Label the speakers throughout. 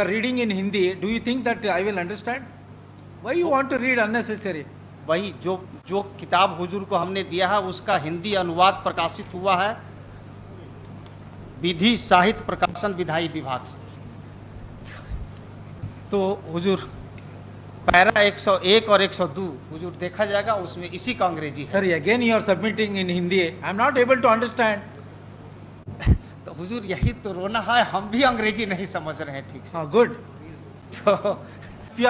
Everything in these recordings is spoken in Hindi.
Speaker 1: reading in Hindi, do you think that I will understand? Why you want to read unnecessary?
Speaker 2: वही जो किताब हुजूर को हमने दिया है उसका हिंदी अनुवाद प्रकाशित हुआ है विधि साहित्य प्रकाशन विधायी विभाग से। तो हुजूर पैरा 101 और 102 हुजूर देखा जाएगा, उसमें इसी का अंग्रेजी है।
Speaker 1: Sorry, again you are submitting in Hindi. I am not able to understand.
Speaker 2: तो हुजूर यही तो रोना है, हम भी अंग्रेजी नहीं समझ रहे हैं ठीक से।
Speaker 1: Good.
Speaker 2: तो
Speaker 1: If you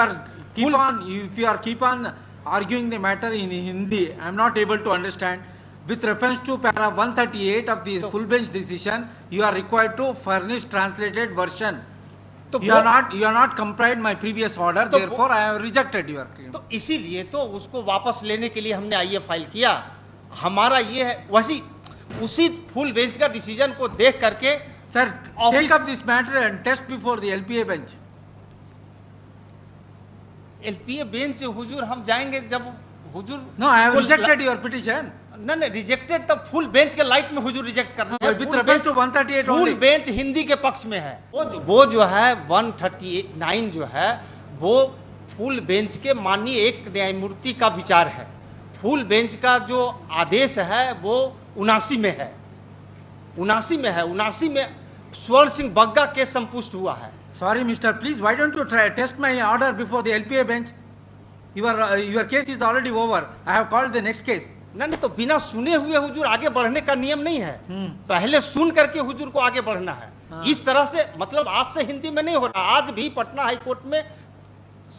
Speaker 1: are keep on arguing the matter in Hindi, I am not able to understand. With reference to para 138 of the full bench decision, you are required to furnish translated version.
Speaker 2: तो
Speaker 1: You are not complied my previous order, therefore I have rejected your claim.
Speaker 2: तो इसीलिए तो उसको वापस लेने के लिए हमने आईए फाइल किया। हमारा ये है वैसी उसी फुल बेंच का डिसीजन को देख करके
Speaker 1: Sir, take up this matter and test before the LPA bench.
Speaker 2: LPA bench हुजूर हम जाएंगे जब हुजूर।
Speaker 1: No, I have rejected your petition.
Speaker 2: नहीं रिजेक्टेड तब फुल बेंच के लाइट में हुजूर रिजेक्ट करना है।
Speaker 1: With reference to 138
Speaker 2: full
Speaker 1: only.
Speaker 2: Bench Hindi के पक्ष में है। वो जो है 139 जो है वो फुल बेंच के माननीय एक न्यायमूर्ति का विचार है। फुल बेंच का जो आदेश है वो 79 में है। 79 में स्वर्ण सिंह बग्गा केस संपुष्ट हुआ है।
Speaker 1: Sorry, mister, please, why don't you try test my order before the LPA bench? Your case is already over. I have called the next case.
Speaker 2: नहीं तो बिना सुने हुए हुजूर आगे बढ़ने का नियम नहीं है। पहले सुन करके हुजूर को आगे बढ़ना है। इस तरह से मतलब आज से हिंदी में नहीं हो रहा। आज भी पटना हाई कोर्ट में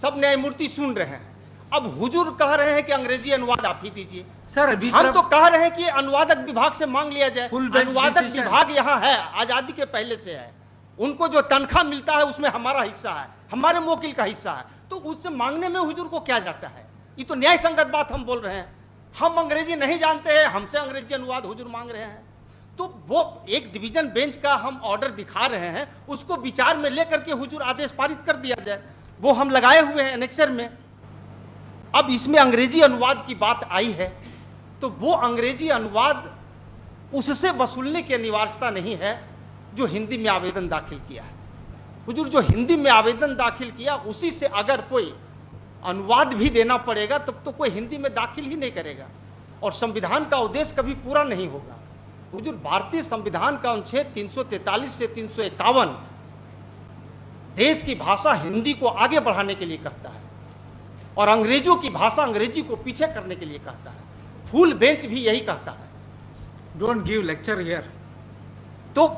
Speaker 2: सब न्यायमूर्ति सुन रहे हैं। अब हुजूर कह रहे हैं कि अंग्रेजी अनुवाद आप ही दीजिए।
Speaker 1: सर,
Speaker 2: हम तो कह रहे हैं कि अनुवादक विभाग से मांग लिया जाए। अनुवादक विभाग यहाँ है, आजादी के पहले से है। उनको जो तनख्वाह मिलता है उसमें हमारा हिस्सा है, हमारे मोकिल का हिस्सा है। तो उससे मांगने में हुजूर को क्या जाता है? ये तो न्याय संगत बात हम बोल रहे हैं। हम अंग्रेजी नहीं जानते हैं, हमसे अंग्रेजी अनुवाद हुजूर मांग रहे हैं। तो वो एक डिवीजन बेंच का हम ऑर्डर दिखा रहे हैं, उसको विचार में लेकर के हुजूर आदेश पारित कर दिया जाए। वो हम लगाए हुए हैं एनेक्सर में। अब इसमें अंग्रेजी अनुवाद की बात आई है तो वो अंग्रेजी अनुवाद उससे वसूलने की अनिवार्यता नहीं है जो हिंदी में आवेदन दाखिल किया है। हुजूर जो हिंदी में आवेदन दाखिल किया उसी से अगर कोई अनुवाद भी देना पड़ेगा तब तो कोई हिंदी में दाखिल ही नहीं करेगा और संविधान का उद्देश्य कभी पूरा नहीं होगा। हुजूर भारतीय संविधान का अनुच्छेद 343 से 351 देश की भाषा हिंदी को आगे बढ़ाने के लिए कहता है और अंग्रेजों की भाषा अंग्रेजी को पीछे करने के लिए कहता है। फुल बेंच भी यही कहता है।
Speaker 1: Don't give lecture here.
Speaker 2: तो